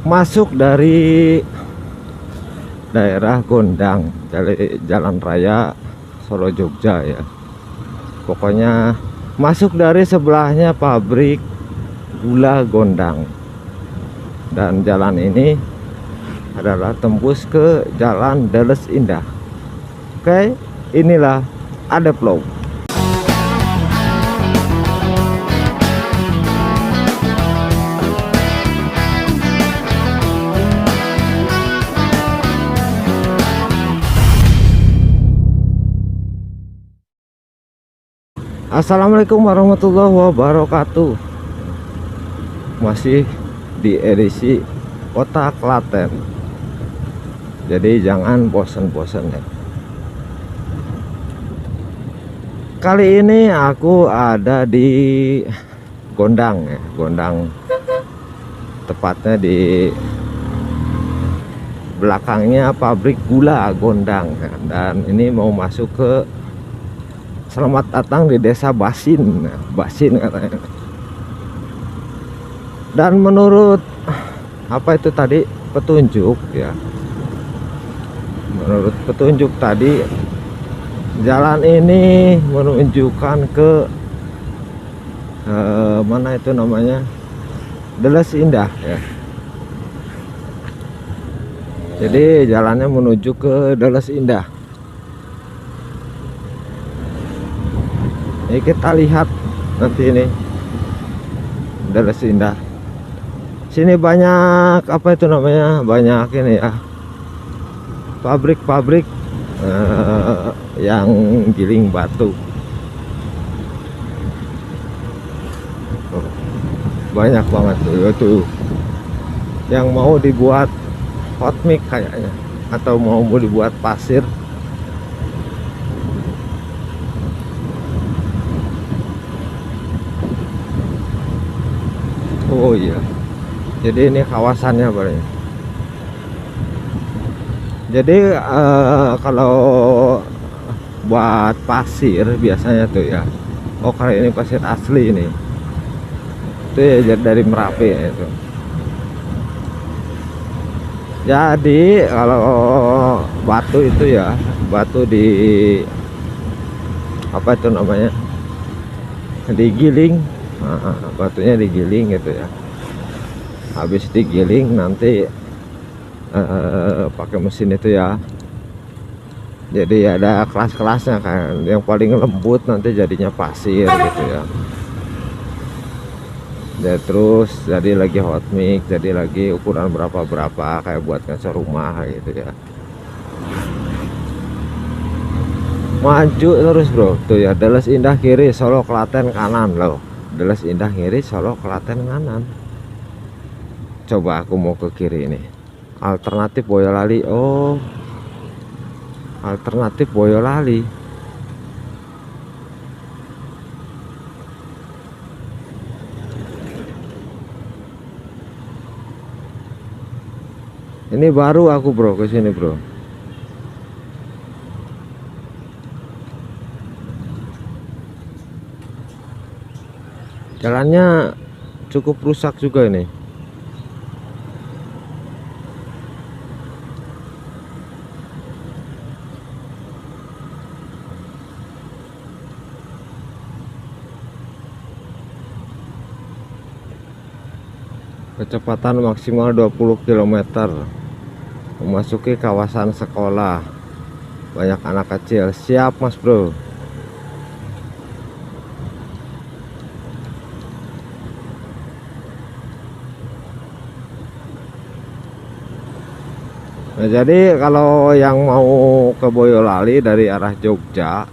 masuk dari daerah Gondang, dari jalan raya Solo Jogja ya. Pokoknya masuk dari sebelahnya pabrik gula Gondang. Dan jalan ini adalah tembus ke jalan Deles Indah. Oke, inilah ada flow. Assalamualaikum warahmatullahi wabarakatuh. Masih di edisi Kota Klaten. Jadi jangan bosan-bosan ya. Kali ini aku ada di Gondang ya, Gondang. Tepatnya di belakangnya pabrik gula Gondang ya. Dan ini mau masuk ke selamat datang di desa Basin, Basin katanya. Dan menurut apa itu tadi petunjuk ya, menurut petunjuk tadi jalan ini menunjukkan ke mana itu namanya, Deles Indah ya. Jadi jalannya menuju ke Deles Indah. Ini kita lihat nanti ini Deles Indah. Sini banyak apa itu namanya, banyak ini ya, pabrik-pabrik yang giling batu. Banyak banget tuh yang mau dibuat hot mix kayaknya, atau mau dibuat pasir. Oh iya, jadi ini kawasannya Bro. Jadi kalau buat pasir biasanya tuh ya, oh kali ini pasir asli ini itu ya, dari Merapi ya, itu. Jadi kalau batu itu ya, batu di apa itu namanya, digiling. Nah, batunya digiling gitu ya. Habis digiling nanti pakai mesin itu ya. Jadi ada kelas-kelasnya kan. Yang paling lembut nanti jadinya pasir gitu ya. Ya terus jadi lagi hot mix, jadi lagi ukuran berapa kayak buat kaca rumah gitu ya. Maju terus bro. Tuh ya, Deles Indah kiri, Solo Klaten kanan loh. Deles Indah kiri, Solo Klaten kanan. Coba aku mau ke kiri ini. Alternatif Boyolali. Oh, alternatif Boyolali. Ini baru aku bro ke sini bro. Jalannya cukup rusak juga ini. Kecepatan maksimal 20 km. Memasuki kawasan sekolah. Banyak anak kecil. Siap mas bro. Nah, jadi kalau yang mau ke Boyolali dari arah Jogja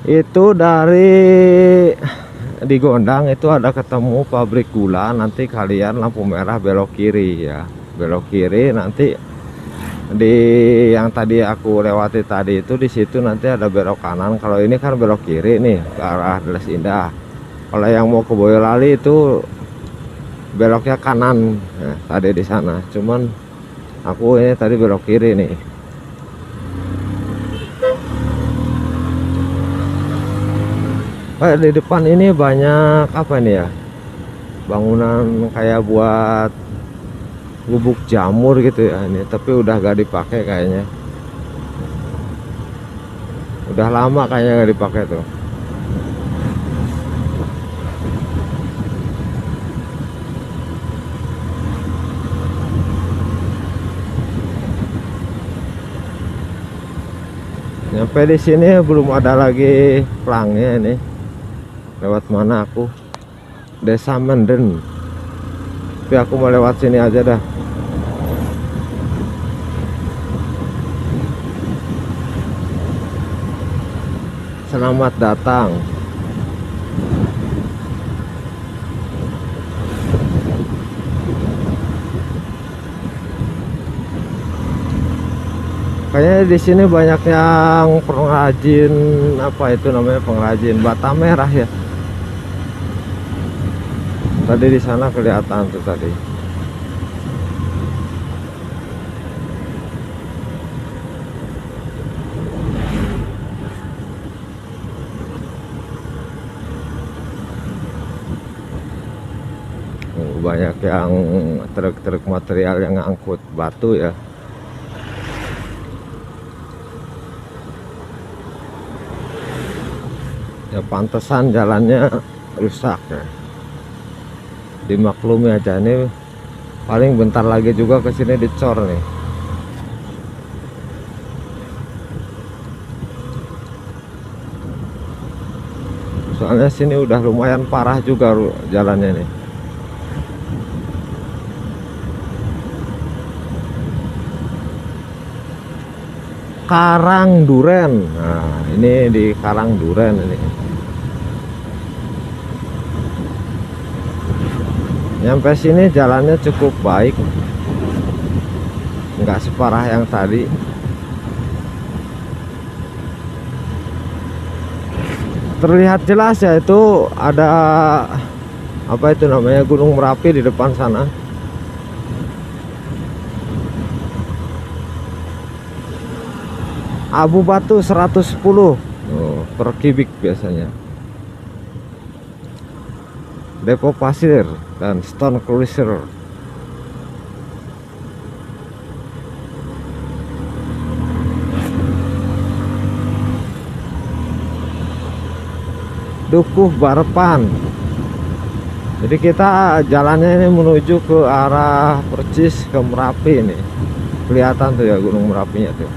itu dari di Gondang itu ada ketemu pabrik gula, nanti kalian lampu merah belok kiri ya. Belok kiri nanti di yang tadi aku lewati tadi itu, di situ nanti ada belok kanan. Kalau ini kan belok kiri nih ke arah Deles Indah. Kalau yang mau ke Boyolali itu beloknya kanan. Nah, tadi di sana. Cuman aku ini tadi belok kiri nih. Di depan ini banyak apa nih ya, bangunan kayak buat gubuk jamur gitu ya ini, tapi udah gak dipakai kayaknya. Udah lama kayaknya gak dipakai tuh. Nyampe di sini belum ada lagi pelangnya ini. Lewat mana aku? Desa Menden. Tapi aku mau lewat sini aja dah. Selamat datang. Kayaknya di sini banyak yang pengrajin, apa itu namanya, pengrajin bata merah ya. Tadi di sana kelihatan tuh tadi. Banyak yang truk-truk material yang ngangkut batu ya. Ya pantesan jalannya rusak ya. Dimaklumi aja, ini paling bentar lagi juga ke sini dicor nih. Soalnya sini udah lumayan parah juga jalannya nih. Karangduren. Nah, ini di Karangduren ini. Nyampe sini jalannya cukup baik, nggak separah yang tadi. Terlihat jelas ya, itu ada apa itu namanya, Gunung Merapi di depan sana. Abu batu 110 per kubik biasanya. Depo pasir dan stone cruiser. Dukuh Barapan. Jadi kita jalannya ini menuju ke arah percis ke Merapi ini. Kelihatan tuh ya Gunung Merapinya tuh.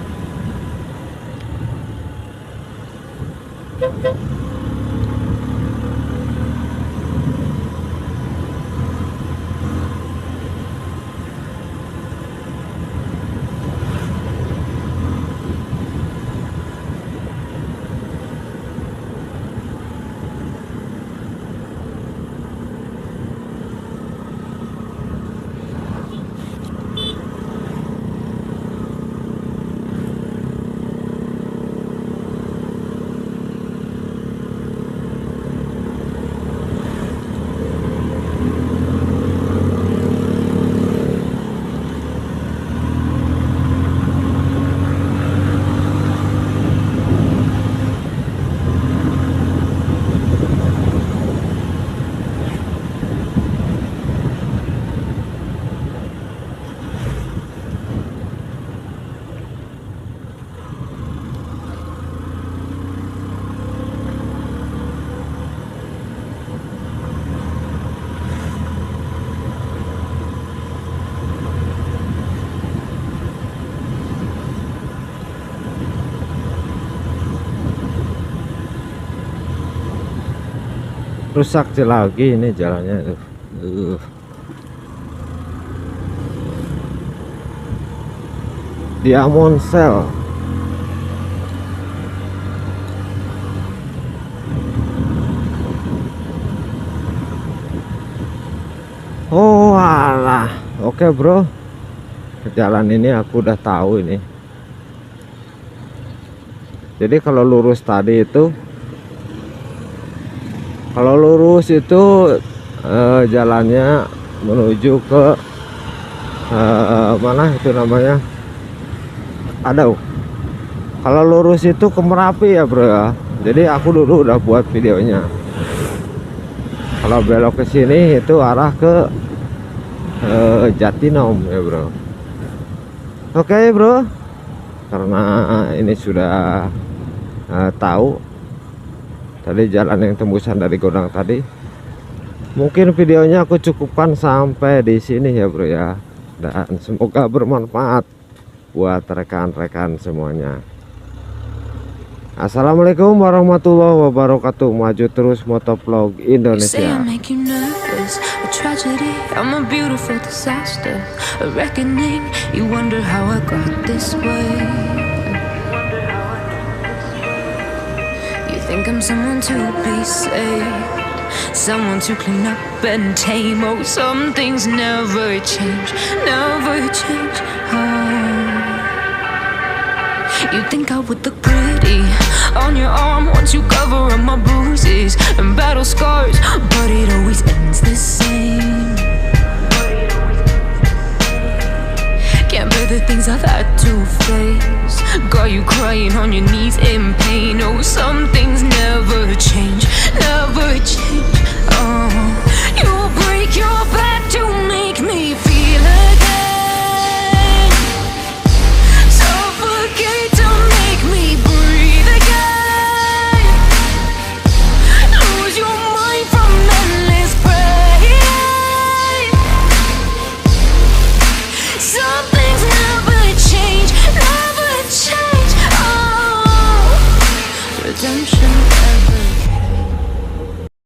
Rusak lagi ini jalannya tuh. Diamond Cell. Oh alah, oke bro, jalan ini aku udah tahu ini. Jadi kalau lurus tadi itu, kalau lurus itu jalannya menuju ke mana itu namanya? Aduh. Kalau lurus itu ke Merapi ya bro ya. Jadi aku dulu udah buat videonya. Kalau belok ke sini itu arah ke Jatinom ya bro. Oke bro, karena ini sudah tahu tadi jalan yang tembusan dari Gondang tadi, mungkin videonya aku cukupkan sampai di sini ya bro ya, dan semoga bermanfaat buat rekan-rekan semuanya. Assalamualaikum warahmatullahi wabarakatuh. Maju terus motovlog Indonesia. A tragedy, I'm a beautiful disaster, a reckoning. You wonder how I got this way. You think I'm someone to be saved, someone to clean up and tame. Oh, some things never change, never change. Oh. You think I would look pretty on your arm once you cover up my bruises and battle scars, but it always ends the same. Can't bear the things I've had to face, got you crying on your knees in pain. Oh, some things never change, never change. Oh, you break your back to make me feel again, suffocate to make me breathe again, lose your mind from endless pain. Some things never change, never change. Oh, redemption.